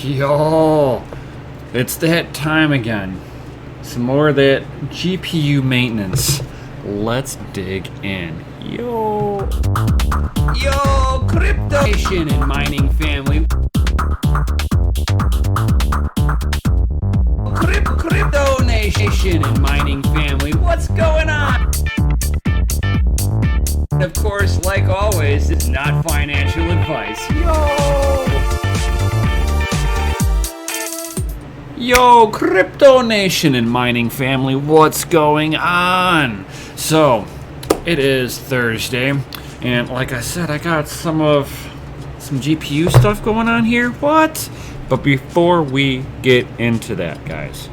Yo, it's that time again. Some more of that GPU maintenance. Let's dig in. Yo, crypto nation and mining family. Crypto nation and mining family. What's going on? Of course, like always, it's not financial advice. Yo, crypto nation and mining family, what's going on? So, it is Thursday, and like I said, I got some GPU stuff going on here. What? But before we get into that, guys,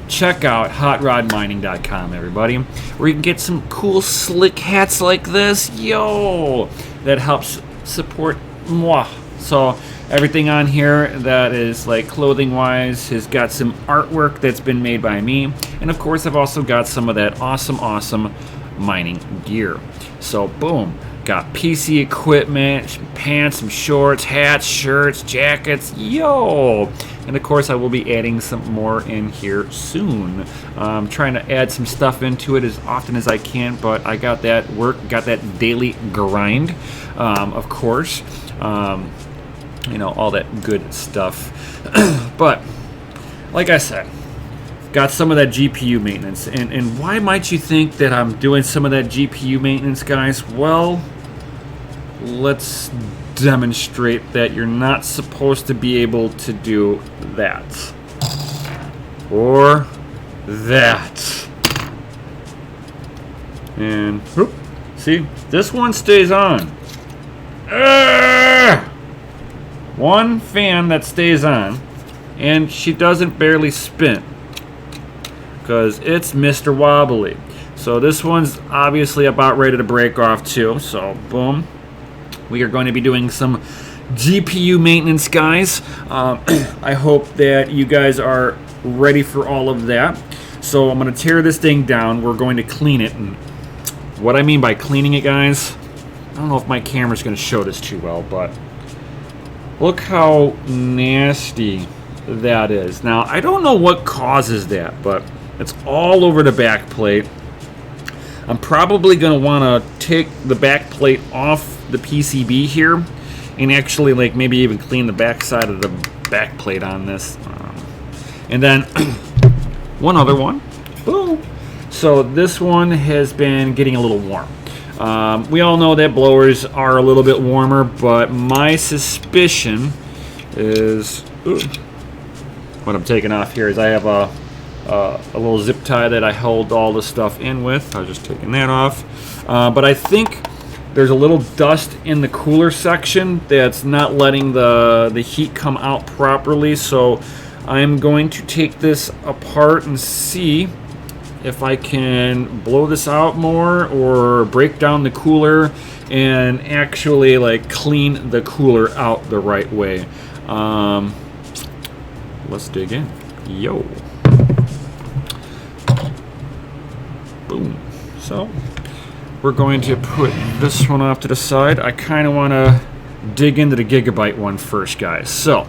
check out hotrodmining.com, everybody, where you can get some cool slick hats like this. Yo, that helps support moi. So everything on here that is like clothing wise has got some artwork that's been made by me, and of course I've also got some of that awesome mining gear. So boom, got PC equipment, some pants, some shorts, hats, shirts, jackets, yo. And of course I will be adding some more in here soon. I'm trying to add some stuff into it as often as I can, but I got that work, got that daily grind, of course. You know, all that good stuff. But like I said, got some of that GPU maintenance. And why might you think that I'm doing some of that GPU maintenance, guys? Well, let's demonstrate that you're not supposed to be able to do that. Or that. And, whoop, see, this one stays on. One fan that stays on, and she doesn't barely spin because it's Mr. Wobbly. So this one's obviously about ready to break off too. So boom, we are going to be doing some GPU maintenance, guys. I hope that you guys are ready for all of that. So I'm going to tear this thing down. We're going to clean it. And what I mean by cleaning it, guys, I don't know if my camera's going to show this too well, but look how nasty that is. Now, I don't know what causes that, but it's all over the back plate. I'm probably going to want to take the back plate off the PCB here and actually like maybe even clean the back side of the back plate on this. And then one other one. Boom. So this one has been getting a little warm. We all know that blowers are a little bit warmer, but my suspicion is what I'm taking off here is I have a little zip tie that I held all the stuff in with. I was just taking that off. But I think there's a little dust in the cooler section that's not letting the heat come out properly. So I'm going to take this apart and see if I can blow this out more or break down the cooler and actually like clean the cooler out the right way. Let's dig in. Yo. Boom. So we're going to put this one off to the side. I kind of want to dig into the Gigabyte one first, guys. So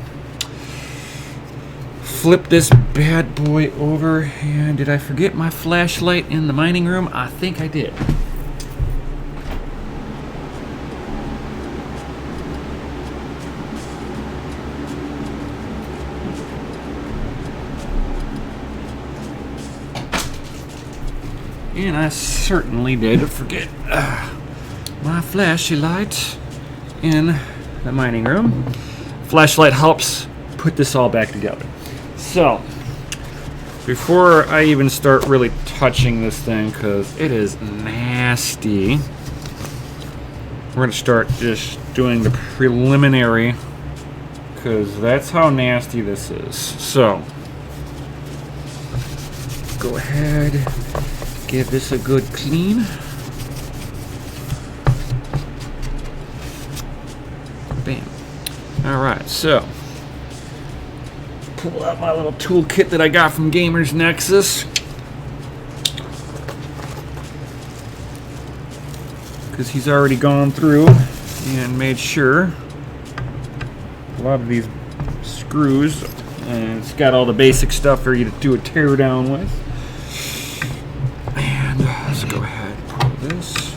flip this bad boy over, and did I forget my flashlight in the mining room? I think I did. And I certainly did forget my flashlight in the mining room. Flashlight helps put this all back together. So, before I even start really touching this thing, because it is nasty, we're going to start just doing the preliminary, because that's how nasty this is. So, go ahead, give this a good clean. Bam. Alright, so pull out my little toolkit that I got from Gamers Nexus, because he's already gone through and made sure a lot of these screws, and it's got all the basic stuff for you to do a tear down with. And let's go ahead and pull this.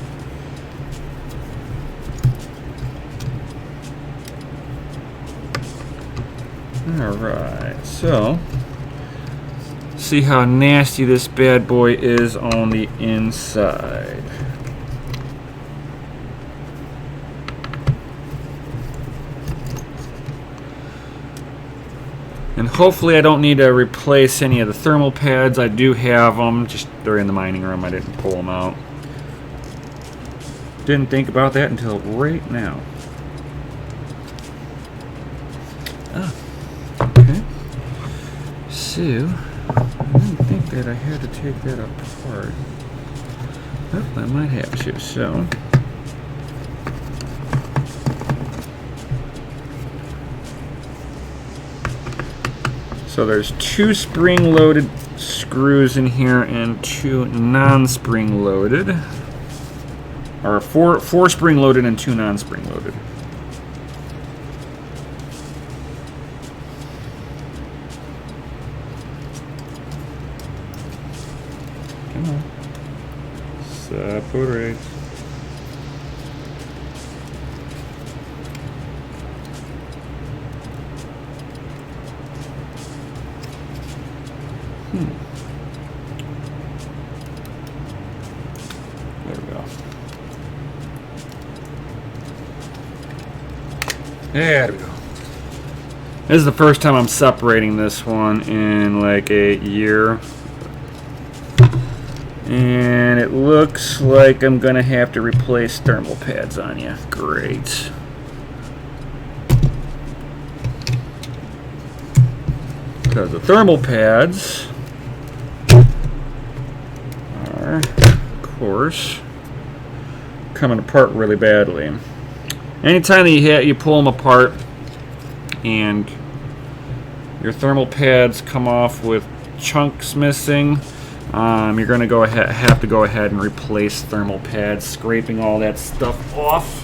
Alright, so see how nasty this bad boy is on the inside. And hopefully I don't need to replace any of the thermal pads. I do have them, just they're in the mining room. I didn't pull them out. Didn't think about that until right now. Oh, okay. So, I didn't think that I had to take that apart. Oh, I might have to, so. So there's 2 spring-loaded screws in here and 2 non-spring-loaded. Or 4 spring-loaded and 2 non-spring-loaded. Come on. Separate. There we go. There we go. This is the first time I'm separating this one in like a year. And it looks like I'm gonna have to replace thermal pads on you. Great. Because the thermal pads are, of course, coming apart really badly. Anytime that you pull them apart and your thermal pads come off with chunks missing, you're going to have to go ahead and replace thermal pads, scraping all that stuff off.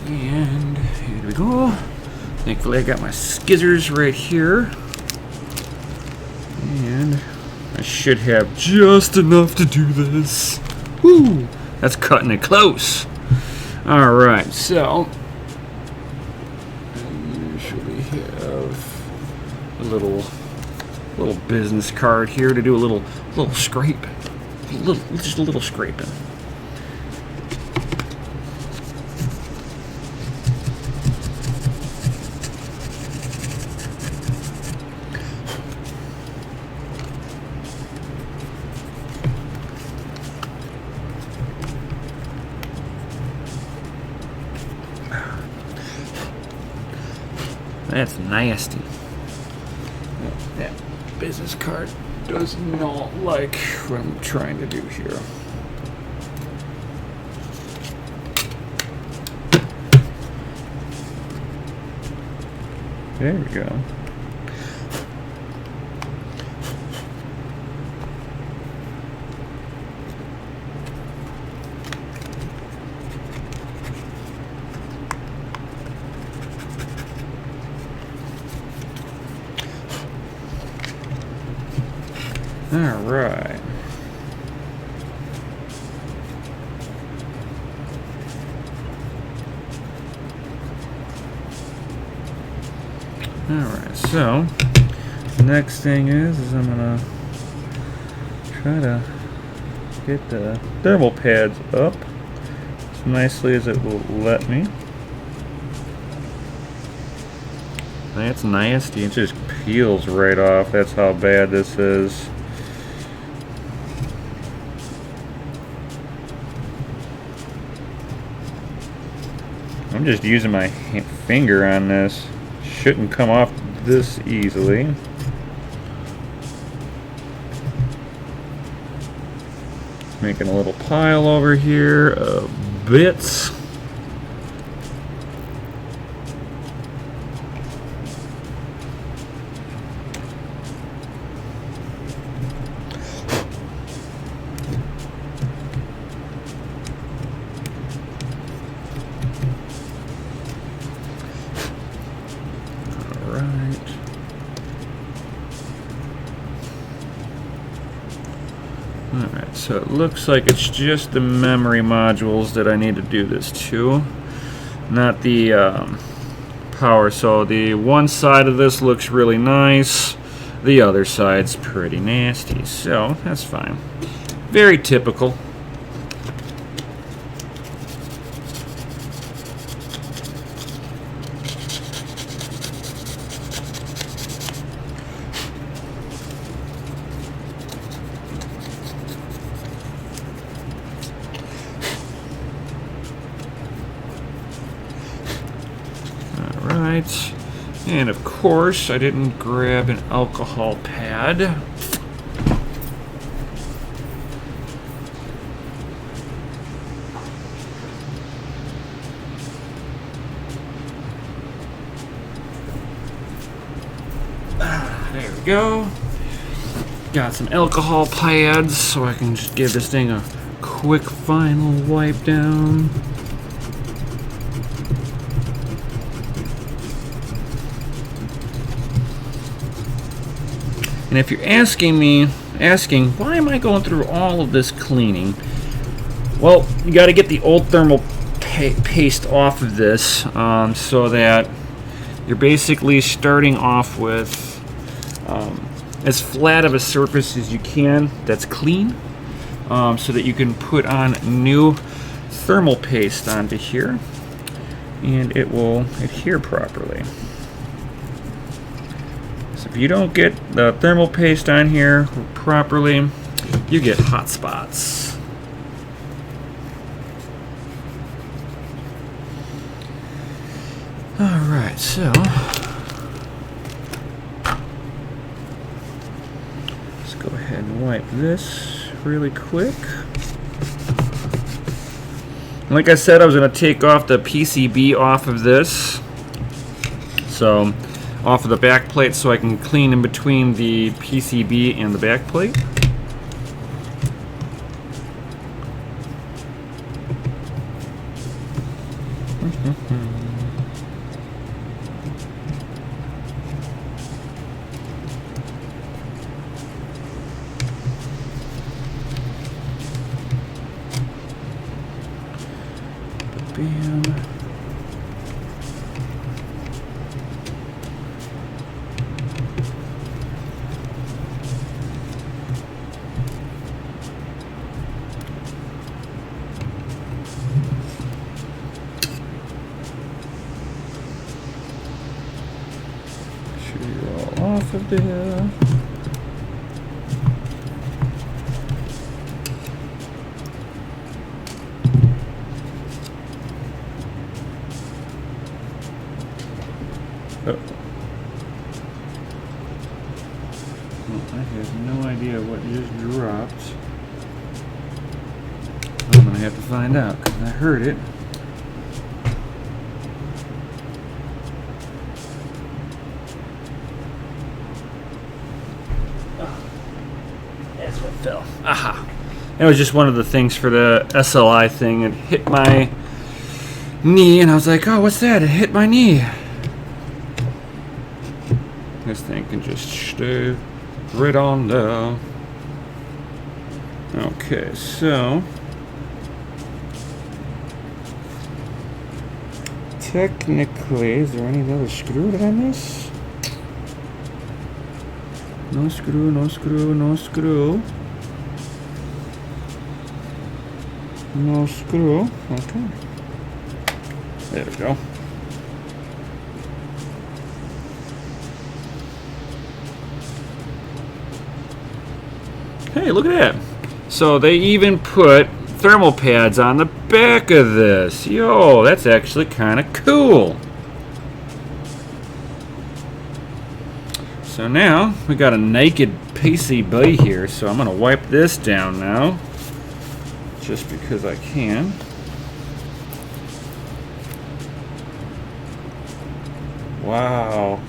And here we go. Thankfully I got my skizzers right here. And I should have just enough to do this. Woo! That's cutting it close. Alright, so I usually have a little business card here to do a little scrape. Just a little scraping. That's nasty. That business card does not like what I'm trying to do here. There we go. All right. All right. So the next thing is I'm gonna try to get the thermal pads up as nicely as it will let me. That's nasty. It just peels right off. That's how bad this is. I'm just using my finger on this. Shouldn't come off this easily. Making a little pile over here of bits. So it looks like it's just the memory modules that I need to do this to, not the power. So the one side of this looks really nice, the other side's pretty nasty, so that's fine. Very typical. Alright, and of course I didn't grab an alcohol pad. There we go. Got some alcohol pads so I can just give this thing a quick final wipe down. And if you're asking why am I going through all of this cleaning? Well, you got to get the old thermal paste off of this so that you're basically starting off with as flat of a surface as you can that's clean, so that you can put on new thermal paste onto here and it will adhere properly. So if you don't get the thermal paste on here properly, you get hot spots. Alright, so let's go ahead and wipe this really quick. Like I said, I was going to take off the PCB off of this, so off of the back plate, so I can clean in between the PCB and the back plate. Bam. Sure you're all off of there. Oh. Well, I have no idea what just dropped. I'm gonna have to find out because I heard it. That's what fell. Aha! That was just one of the things for the SLI thing. It hit my knee, and I was like, "Oh, what's that?" It hit my knee. This thing can just stay right on there. Okay, so technically, is there any other screw that I miss? No screw, no screw, no screw. No screw. Okay. There we go. Hey, look at that. So they even put thermal pads on the back of this. Yo, that's actually kind of cool. So now we got a naked PCB here, so I'm going to wipe this down now, just because I can. Wow.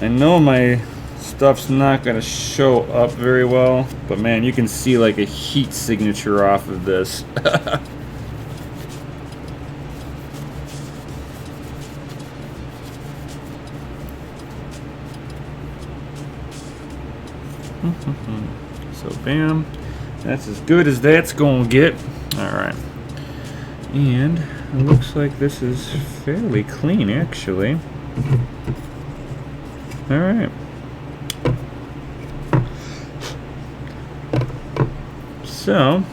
I know my stuff's not going to show up very well, but man, you can see like a heat signature off of this. So So bam, that's as good as that's gonna get. All right, and it looks like this is fairly clean actually. All right. So,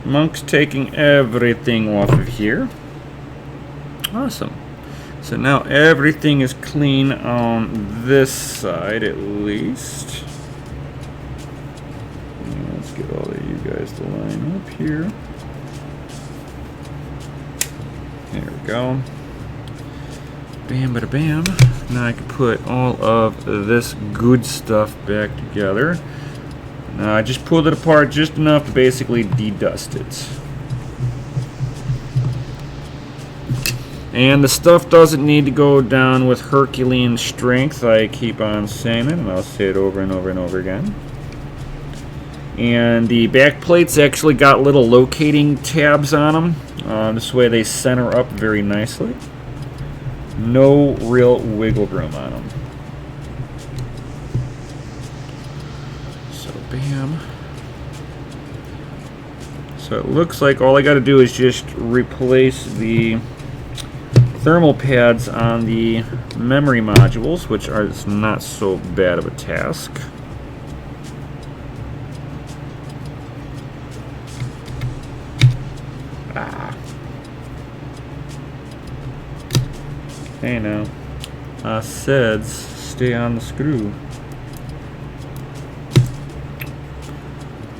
Monk's taking everything off of here. Awesome. So now everything is clean on this side at least. And let's get all of you guys to line up here. There we go. Bam, bada, bam. Now I can put all of this good stuff back together. Now I just pulled it apart just enough to basically de-dust it. And the stuff doesn't need to go down with Herculean strength. I keep on saying it, and I'll say it over and over and over again. And the back plates actually got little locating tabs on them. This way they center up very nicely. No real wiggle room on them. So bam. So it looks like all I got to do is just replace the thermal pads on the memory modules, which are not so bad of a task. Hey now, I said stay on the screw.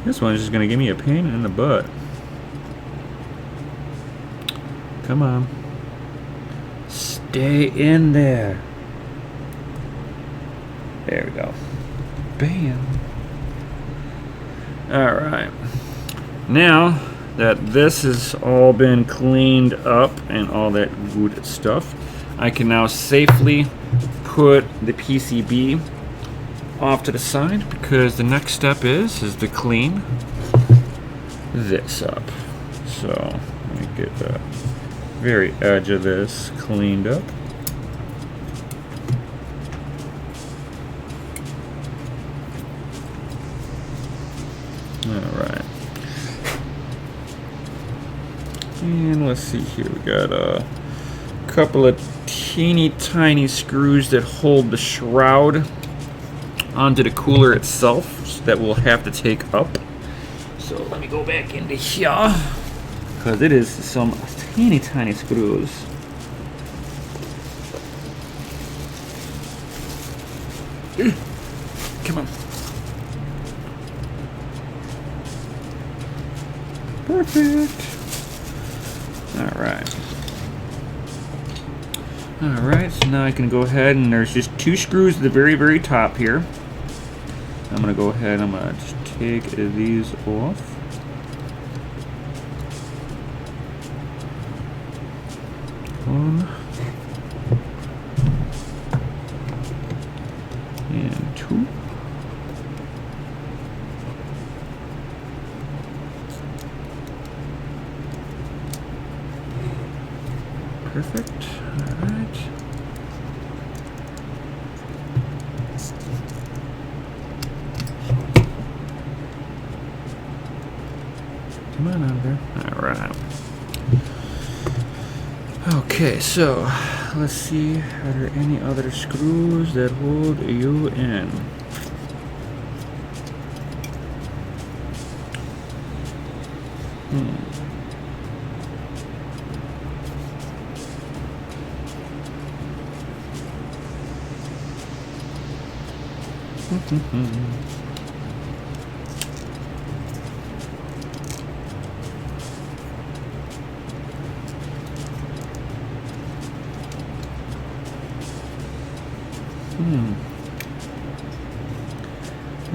This one's just gonna give me a pain in the butt. Come on. Stay in there. There we go. Bam. Alright. Now that this has all been cleaned up and all that good stuff, I can now safely put the PCB off to the side because the next step is to clean this up. So let me get the very edge of this cleaned up. Alright. And let's see here, we got a couple of teeny tiny screws that hold the shroud onto the cooler itself that we'll have to take up. So let me go back into here because it is some teeny tiny screws. Come on. Perfect. Alright. Alright, so now I can go ahead and there's just two screws at the very, very top here. I'm going to go ahead and I'm going to just take these off. One. And two. Perfect. Alright. Come on out there. Alright. Okay, so let's see. Are there any other screws that hold you in?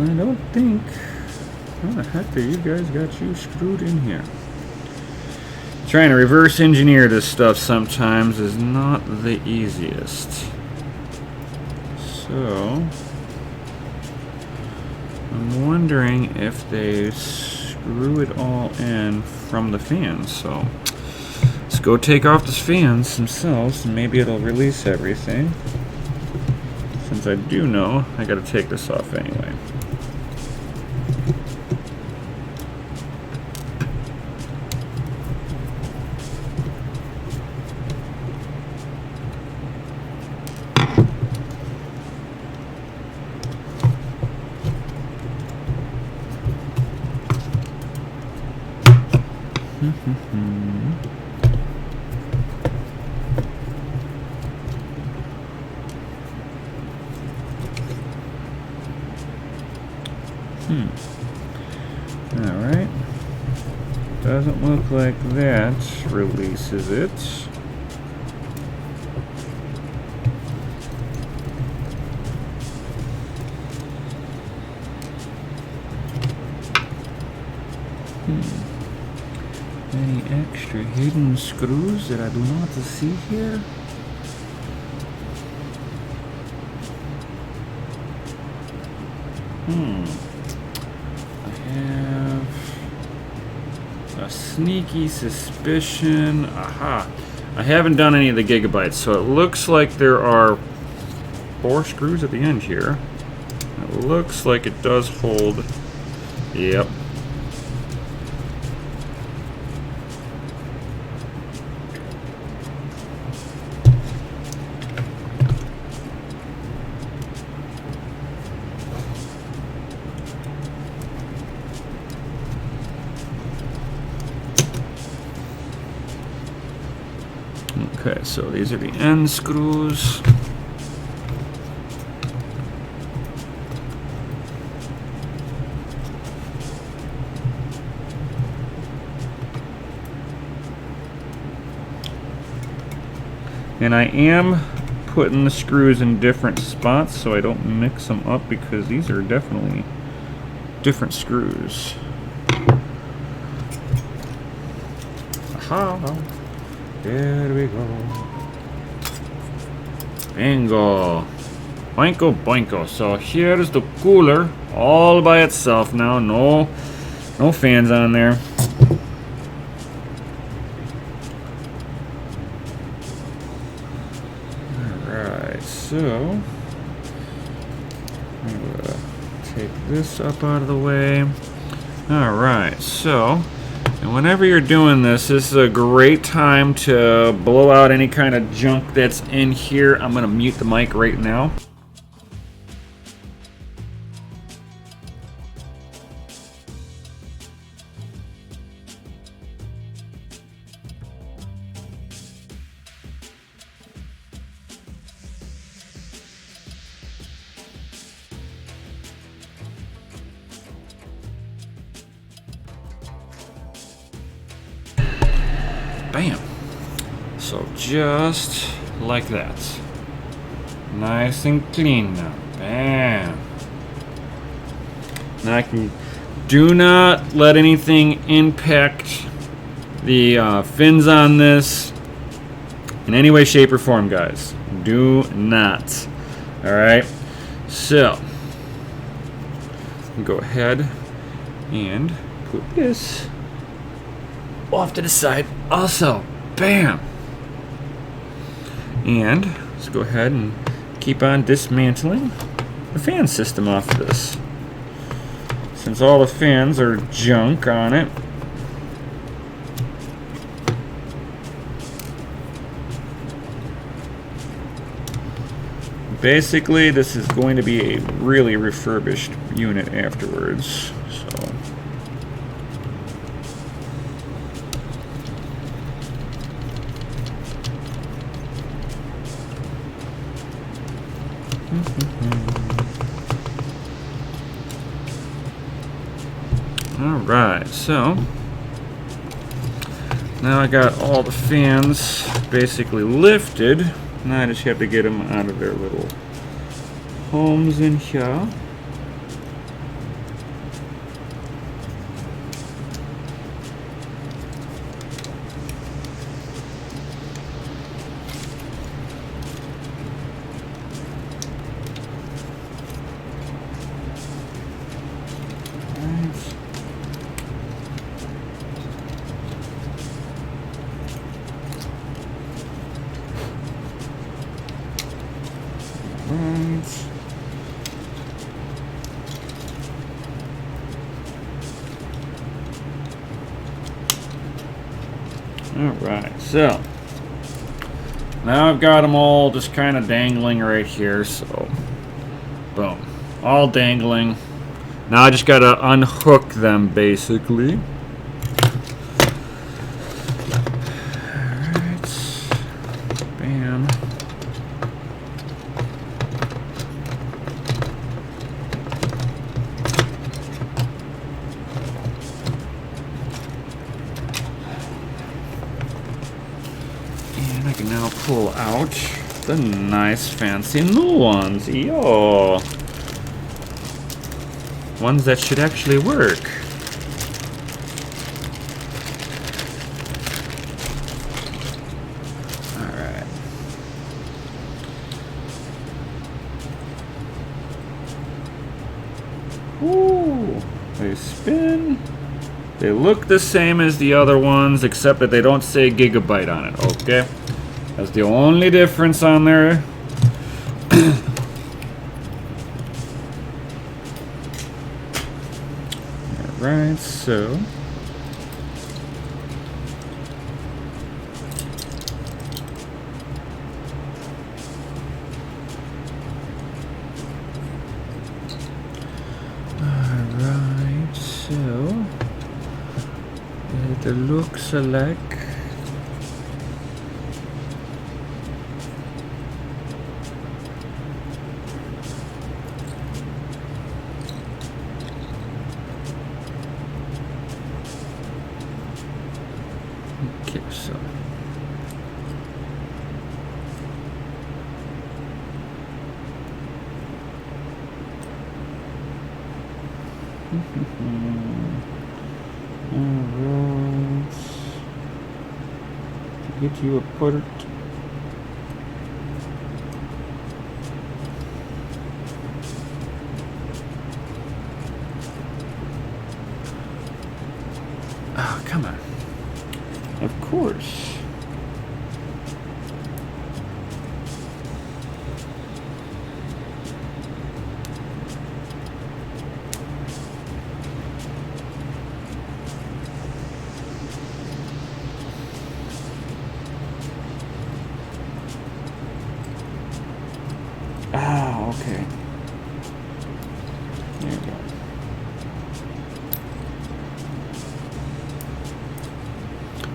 I don't think. How the heck do you guys got you screwed in here? Trying to reverse engineer this stuff sometimes is not the easiest. So I'm wondering if they screw it all in from the fans. So let's go take off the fans themselves and maybe it'll release everything. Since I do know I gotta take this off anyway. Alright. Doesn't look like that releases it. Any extra hidden screws that I do not see here? I have a sneaky suspicion. Aha. I haven't done any of the gigabytes, so it looks like there are 4 screws at the end here. It looks like it does hold. Yep. Okay, so these are the end screws. And I am putting the screws in different spots so I don't mix them up, because these are definitely different screws. Aha! There we go. Bingo! Boinko boinko. So here's the cooler all by itself now. No fans on there. Alright, so I'm gonna take this up out of the way. Alright, so and whenever you're doing this, this is a great time to blow out any kind of junk that's in here. I'm going to mute the mic right now. Bam. So just like that. Nice and clean now. Bam. Now I can do not let anything impact the fins on this in any way, shape, or form, guys. Do not. Alright. So go ahead and put this off to the side also. Bam. And let's go ahead and keep on dismantling the fan system off of this, since all the fans are junk on it. Basically, this is going to be a really refurbished unit afterwards. So alright, so now I got all the fans basically lifted. Now I just have to get them out of their little homes in here. Alright, so now I've got them all just kind of dangling right here, so boom, all dangling. Now I just got to unhook them basically. am. And I can now pull out the nice fancy new ones. Yo! Ones that should actually work. Alright. Ooh, they spin. They look the same as the other ones, except that they don't say Gigabyte on it, okay? That's the only difference on there. Alright, so... Alright, so... It looks like... Okay, so... Alright. To get you a port. Oh, come on. Of course. Ah, okay. There you go.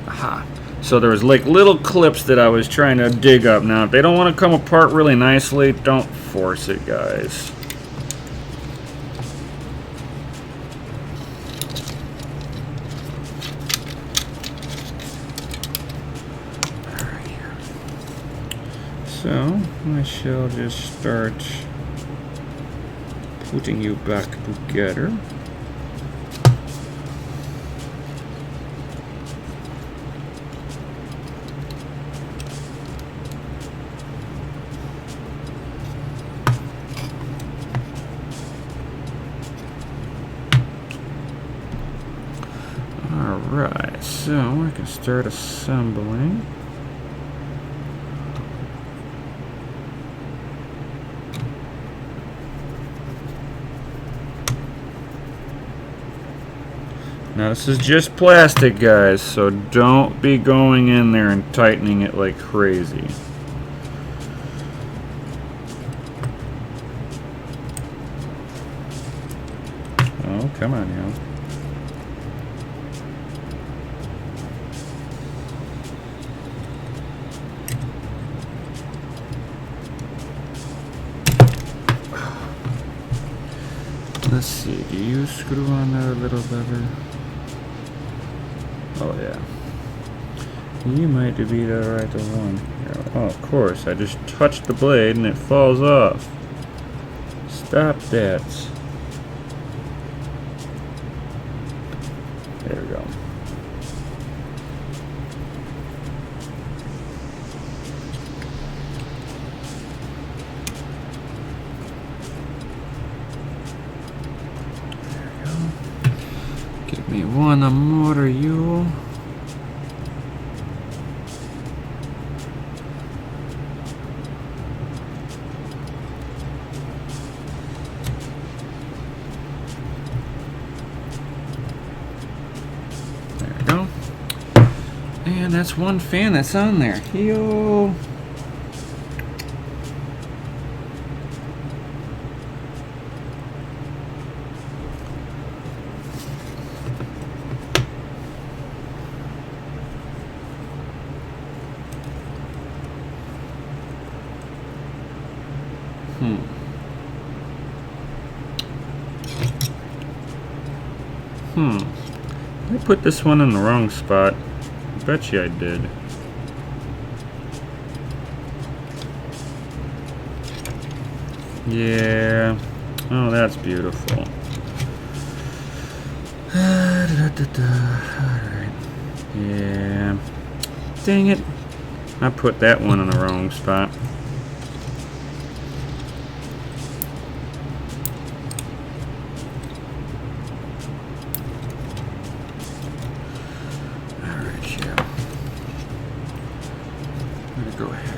Aha. So there was like little clips that I was trying to dig up. Now, if they don't want to come apart really nicely, don't force it, guys. Alright here. So, I shall just start putting you back together. Alright, so I can start assembling. Now this is just plastic, guys, so don't be going in there and tightening it like crazy. Oh, come on now. Let's see, do you screw on that little lever? Oh yeah. You might be the right one. Oh, of course, I just touched the blade and it falls off. Stop that. There we go. Give me one more, you. There we go. And that's one fan that's on there. Yo. I put this one in the wrong spot. I bet you I did. Yeah. Oh, that's beautiful. Alright. Yeah. Dang it. I put that one in the wrong spot. Alright, yeah. I'm gonna go ahead.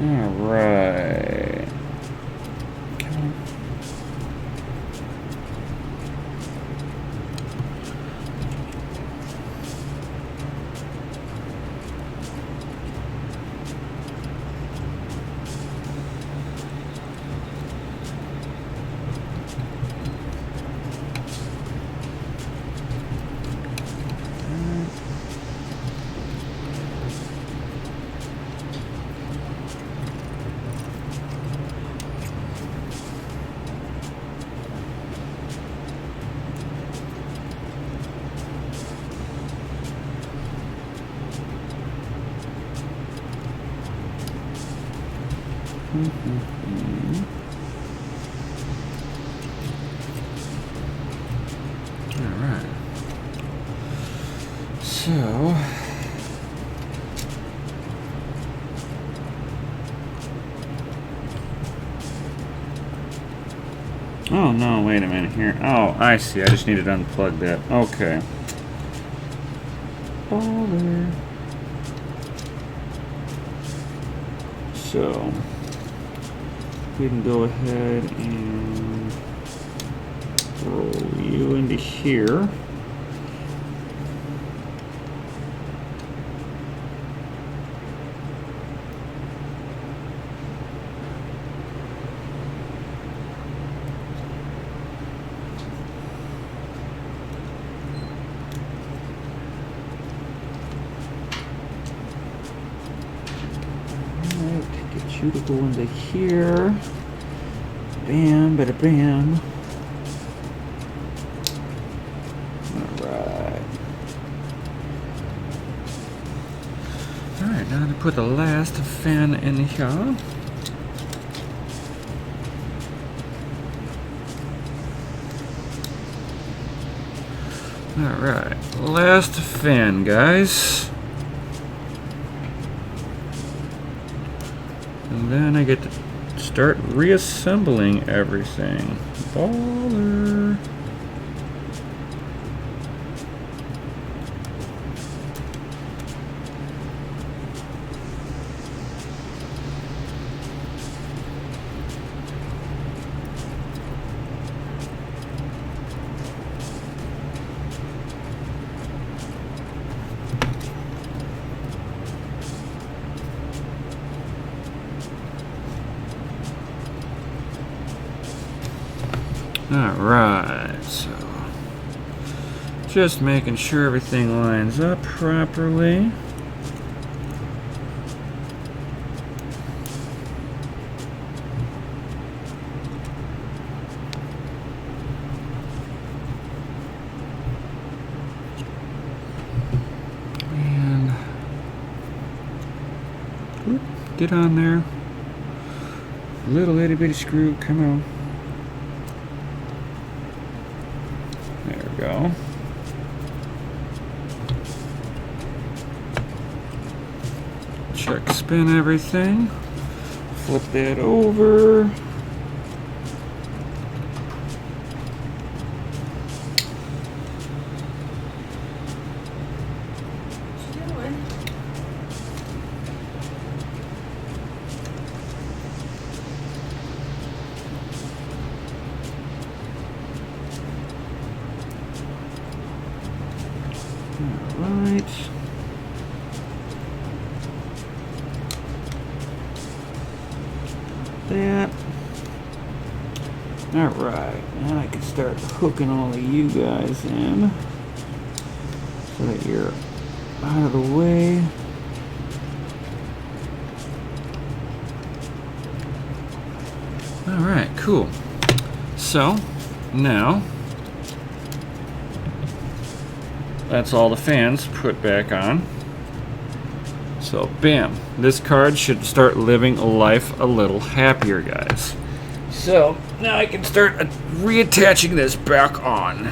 All right. All right. So. Oh no, wait a minute here. Oh, I see. I just needed to unplug that. Okay. Baller. So we can go ahead and roll you into here. You to go into here. Bam, bada bam. Alright. Alright, now to put the last fan in here. Alright, last fan, guys. And then I get to start reassembling everything. Baller. Alright, so just making sure everything lines up properly. And get on there. Little itty bitty screw, come on. There we go. Check spin everything. Flip that over. Alright. That. Alright, now I can start hooking all of you guys in so that you're out of the way. Alright, cool. So, now that's all the fans put back on. So, bam. This card should start living life a little happier, guys. So, now I can start reattaching this back on.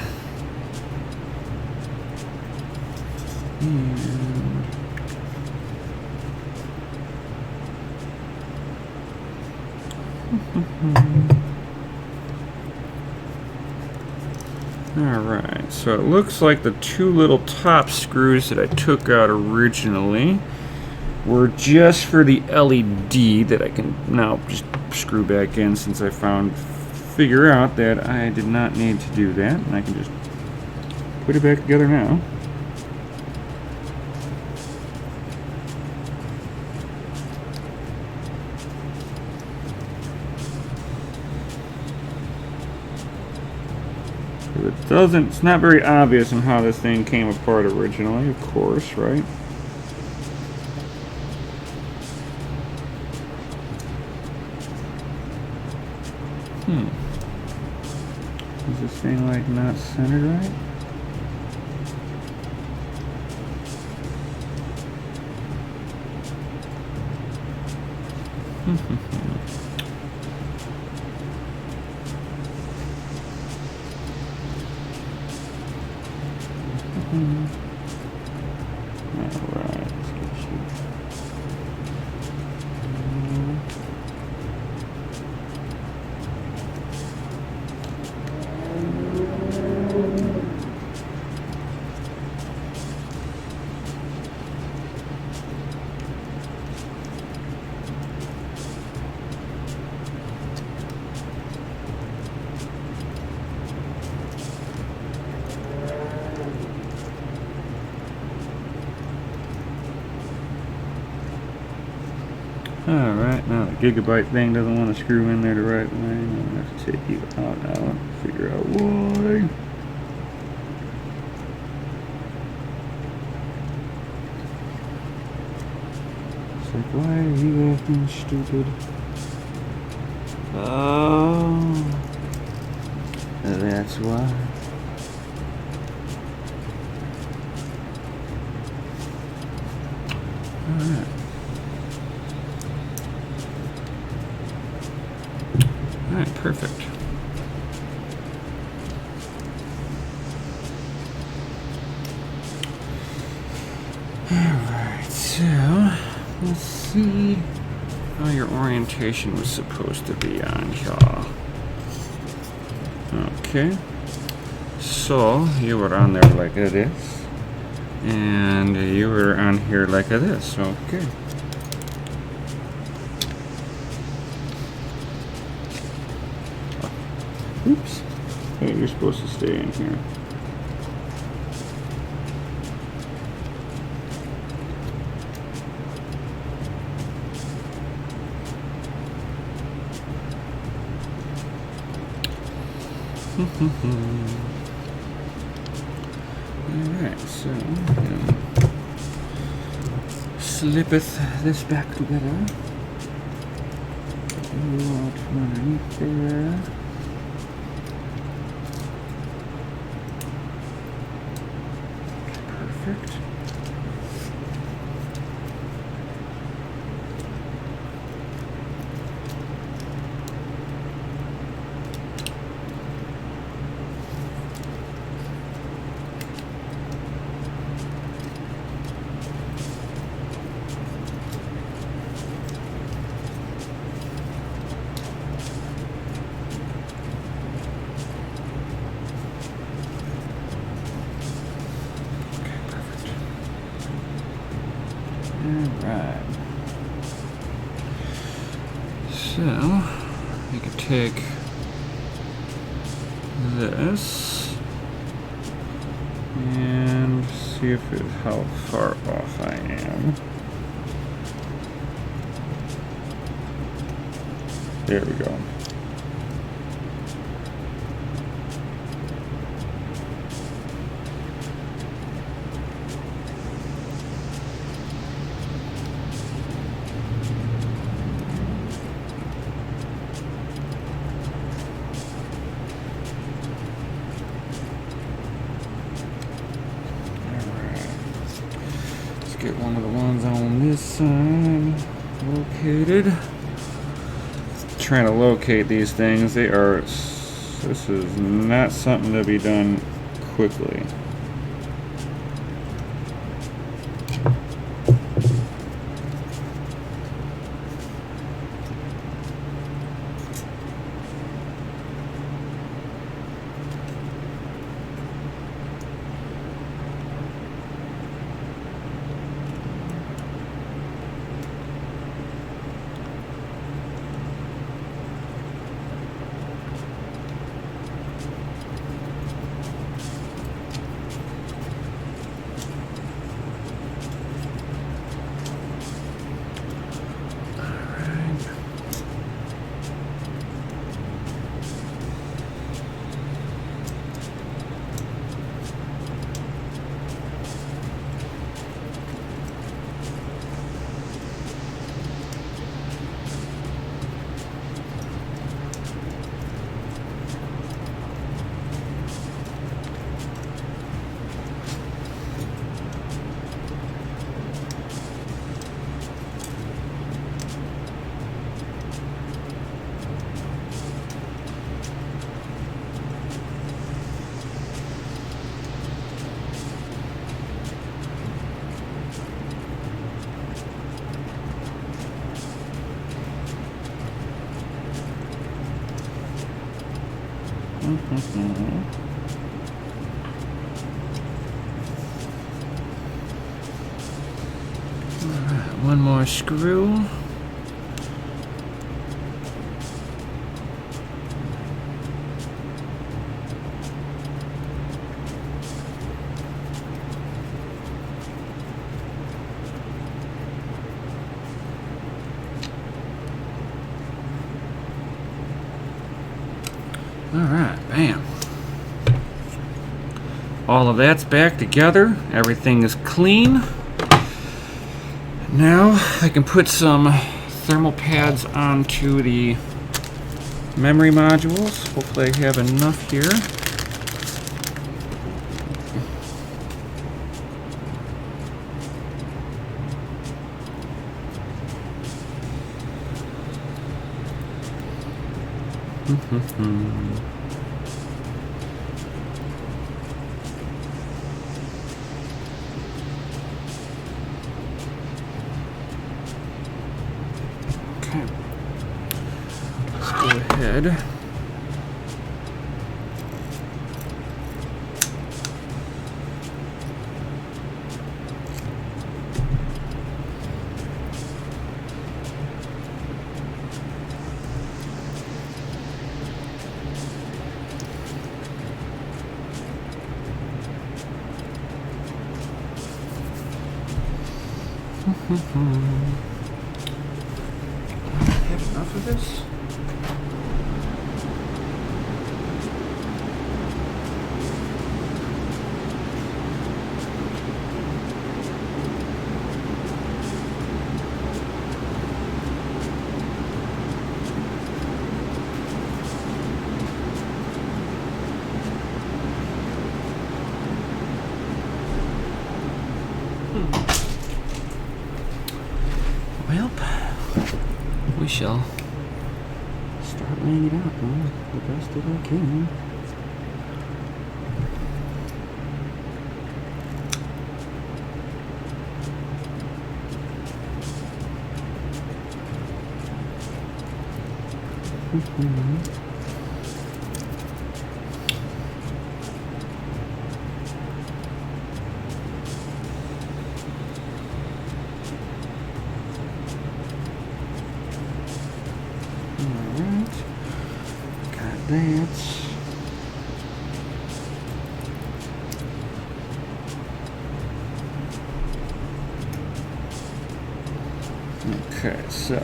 Alright, so it looks like the two little top screws that I took out originally were just for the LED that I can now just screw back in, since I figure out that I did not need to do that, and I can just put it back together now. It's not very obvious on how this thing came apart originally, of course, right? Is this thing like not centered right? Alright, let's get you. Alright, now the Gigabyte thing doesn't want to screw in there the right way. I'm going to have to take you out now and figure out why. It's like, why are you acting stupid? Oh, that's why. Alright. Alright, perfect. Alright, so let's see how your orientation was supposed to be on here. Okay, so you were on there like this, and you were on here like this. Okay. Oops. Hey, you're supposed to stay in here. Alright, so slippeth this back together. You out from underneath there. Perfect. Alright. So, we could take this and see if how far off I am. There we go. Get one of the ones on this side located. Trying to locate these things. This is not something to be done quickly. Alright, one more screw. Alright, bam. All of that's back together. Everything is clean. Now I can put some thermal pads onto the memory modules. Hopefully I have enough here. Okay, let's go ahead. Have enough of this? Well, we shall start laying it out the best that I can. that. Okay, so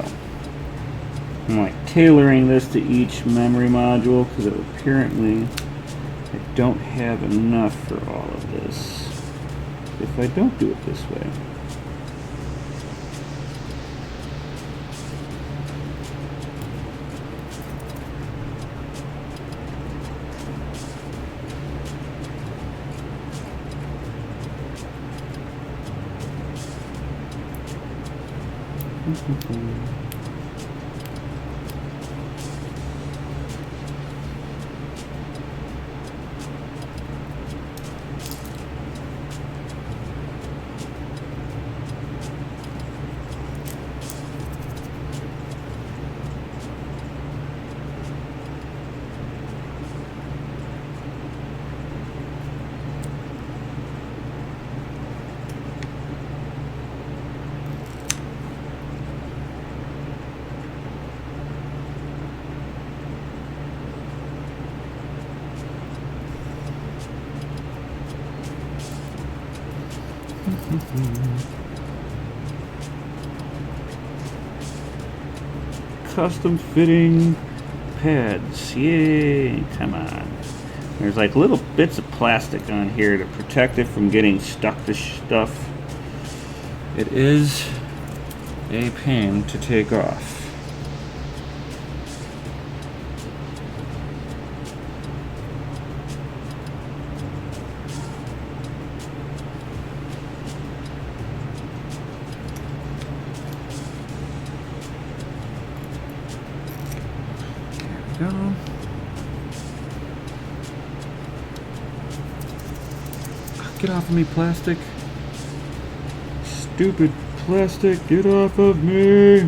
I'm like tailoring this to each memory module because apparently I don't have enough for all of this if I don't do it this way. Custom fitting pads, yay, come on. There's like little bits of plastic on here to protect it from getting stuck to stuff. It is a pain to take off. Go. Get off of me, plastic. Stupid plastic, get off of me.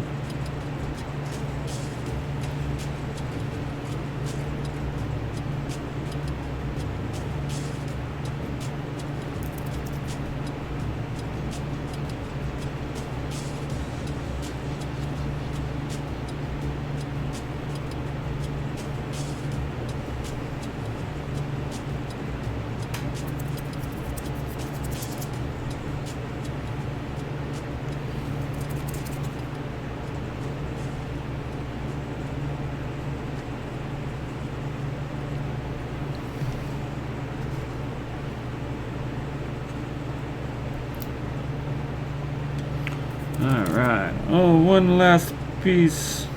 Alright, oh, one last piece.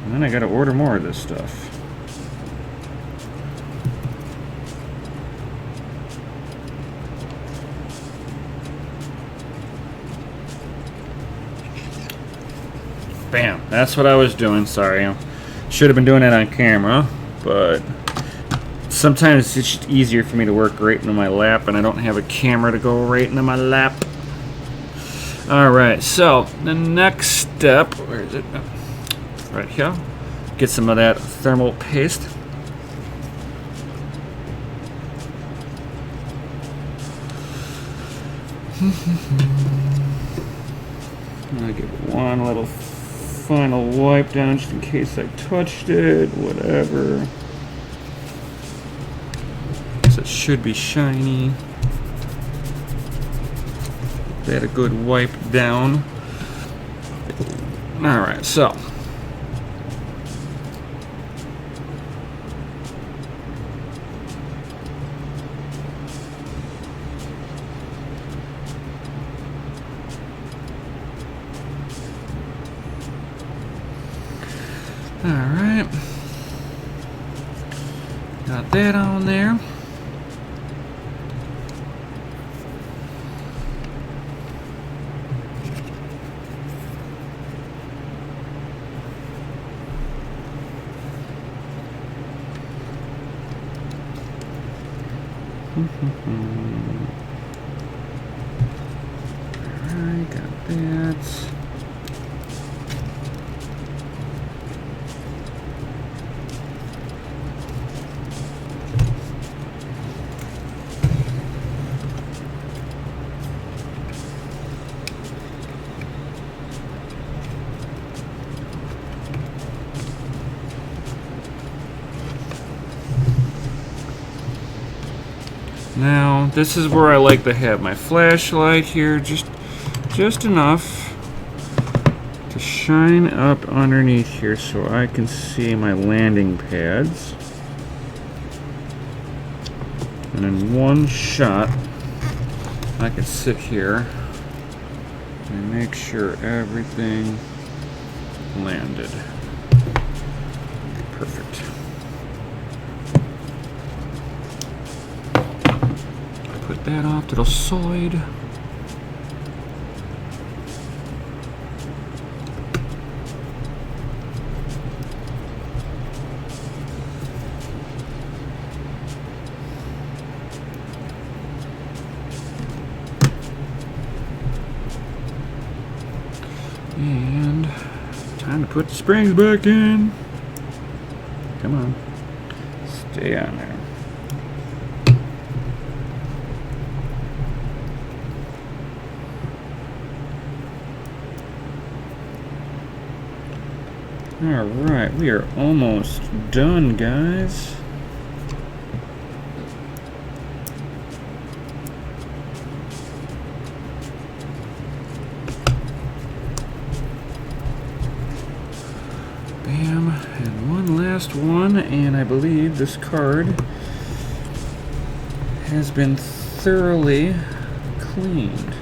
And then I gotta order more of this stuff. Bam, that's what I was doing, sorry. Should have been doing it on camera, but sometimes it's just easier for me to work right into my lap and I don't have a camera to go right into my lap. Alright, so the next step, where is it? Right here. Get some of that thermal paste. I give it one little final wipe down just in case I touched it, whatever. So it should be shiny. That a good wipe down. Alright, so alright. Got that on there. Alright, got that. this is where I like to have my flashlight here, just enough to shine up underneath here so I can see my landing pads. And in one shot, I can sit here and make sure everything landed. Perfect. Put that off to the side. And time to put the springs back in. Come on. Stay on there. Alright, we are almost done, guys. Bam, and one last one, and I believe this card has been thoroughly cleaned.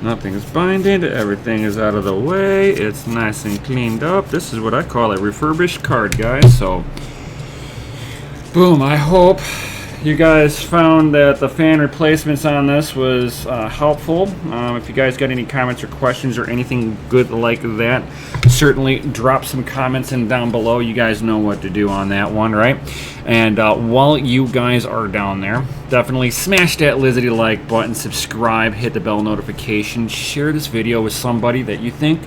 Nothing is binded, everything is out of the way, it's nice and cleaned up. This is what I call a refurbished card, guys. So, boom, I hope you guys found that the fan replacements on this was helpful. If you guys got any comments or questions or anything good like that, certainly drop some comments in down below. You guys know what to do on that one, right? And while you guys are down there, definitely smash that Lizzie like button, subscribe, hit the bell notification, share this video with somebody that you think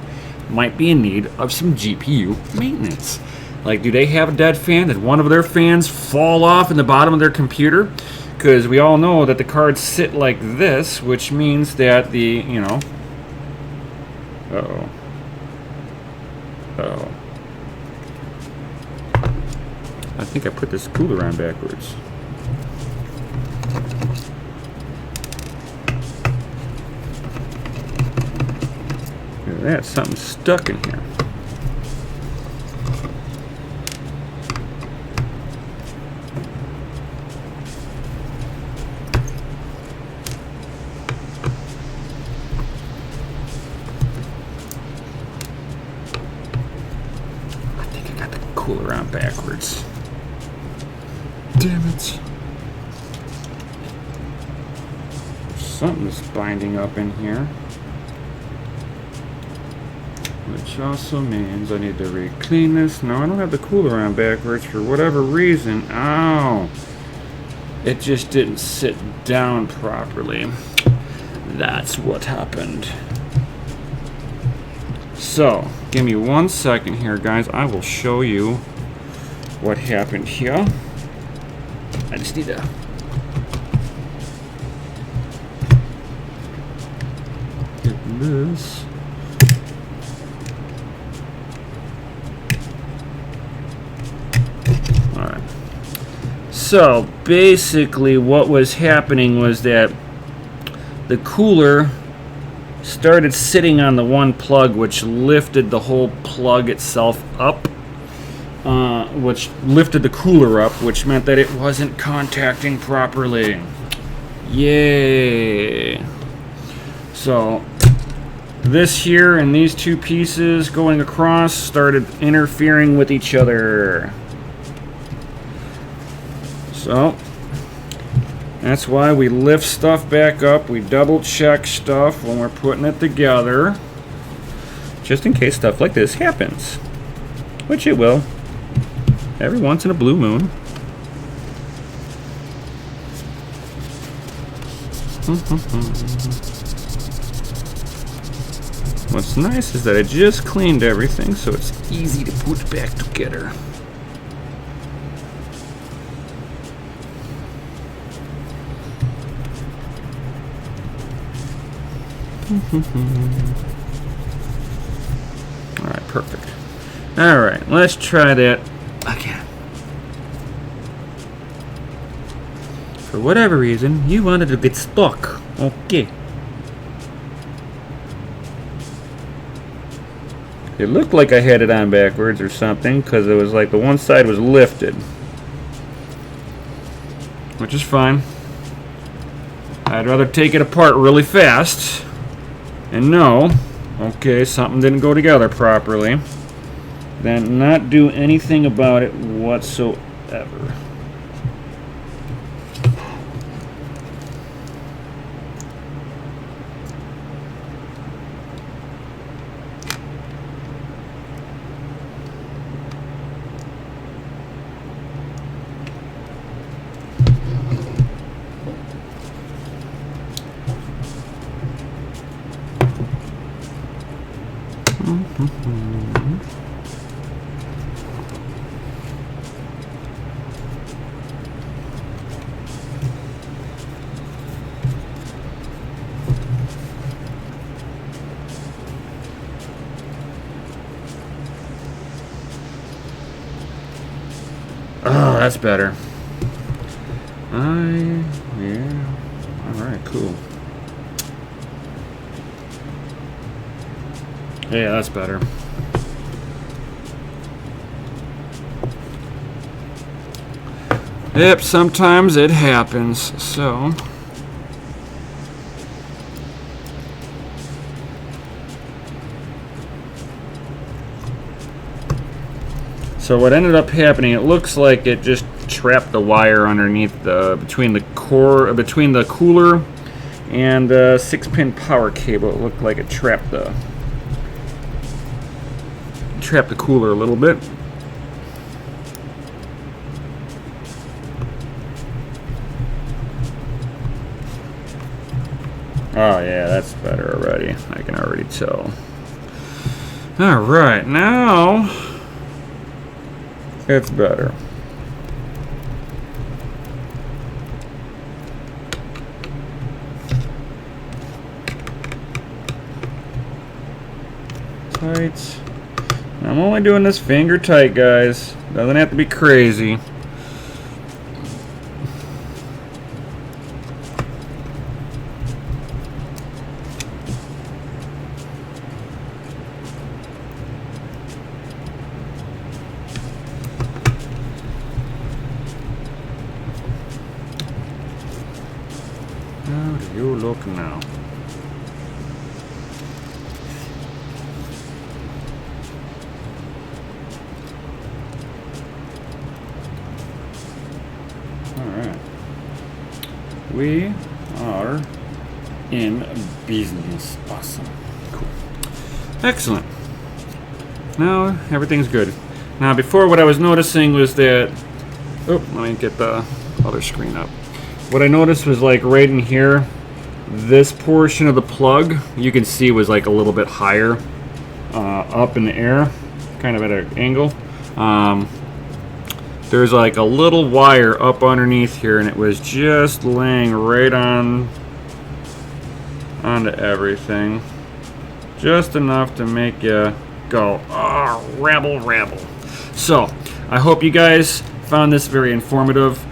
might be in need of some GPU maintenance. Like, do they have a dead fan? Did one of their fans fall off in the bottom of their computer? Because we all know that the cards sit like this, which means that the, you know... Uh-oh. Uh-oh. I think I put this cooler on backwards. Look at that, something's stuck in here. Cooler on backwards. Damn it. Something's binding up in here. Which also means I need to re-clean this. No, I don't have the cooler on backwards for whatever reason. Ow. It just didn't sit down properly. That's what happened. So, give me 1 second here, guys. I will show you what happened here. I just need to... get this. Alright. So, basically what was happening was that the cooler started sitting on the one plug, which lifted the whole plug itself up, which lifted the cooler up, which meant that it wasn't contacting properly. Yay! So this here and these two pieces going across started interfering with each other. So that's why we lift stuff back up. We double check stuff when we're putting it together, just in case stuff like this happens, which it will every once in a blue moon. What's nice is that I just cleaned everything, so it's easy to put back together. Alright, perfect. Alright, let's try that again. For whatever reason, you wanted to get stuck. Okay. It looked like I had it on backwards or something, because it was like the one side was lifted. Which is fine. I'd rather take it apart really fast and know, okay, something didn't go together properly, than not do anything about it whatsoever. Oh, that's better. Yeah. Alright, cool. Yeah, that's better. Yep, sometimes it happens, so... So what ended up happening, it looks like it just trapped the wire underneath the between the cooler and the 6-pin power cable. It looked like it trapped the cooler a little bit. Oh yeah, that's better already. I can already tell. All right, now it's better. Tight. I'm only doing this finger tight, guys. Doesn't have to be crazy. How do you look now? Alright. We are in business. Awesome. Cool. Excellent. Now everything's good. Now before, what I was noticing was that... Oh, let me get the other screen up. What I noticed was, like, right in here, this portion of the plug, you can see, was like a little bit higher up in the air, kind of at an angle. There's like a little wire up underneath here, and it was just laying right onto everything. Just enough to make you go, oh, rabble, rabble. So, I hope you guys found this very informative.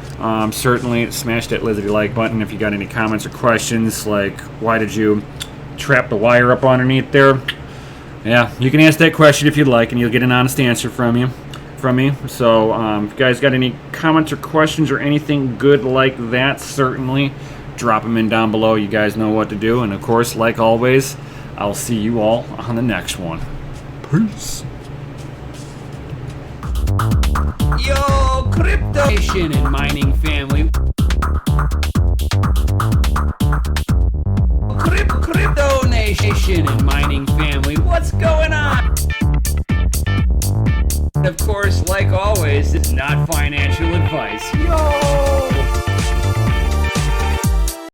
Certainly smash that like button if you got any comments or questions, like why did you trap the wire up underneath there. Yeah, you can ask that question if you'd like, and you'll get an honest answer from me. So if you guys got any comments or questions or anything good like that, certainly drop them in down below. You guys know what to do, and of course, like always, I'll see you all on the next one. Peace. Yo, crypto nation and mining family. Crypto nation and mining family. What's going on? Of course, like always, it's not financial advice. Yo.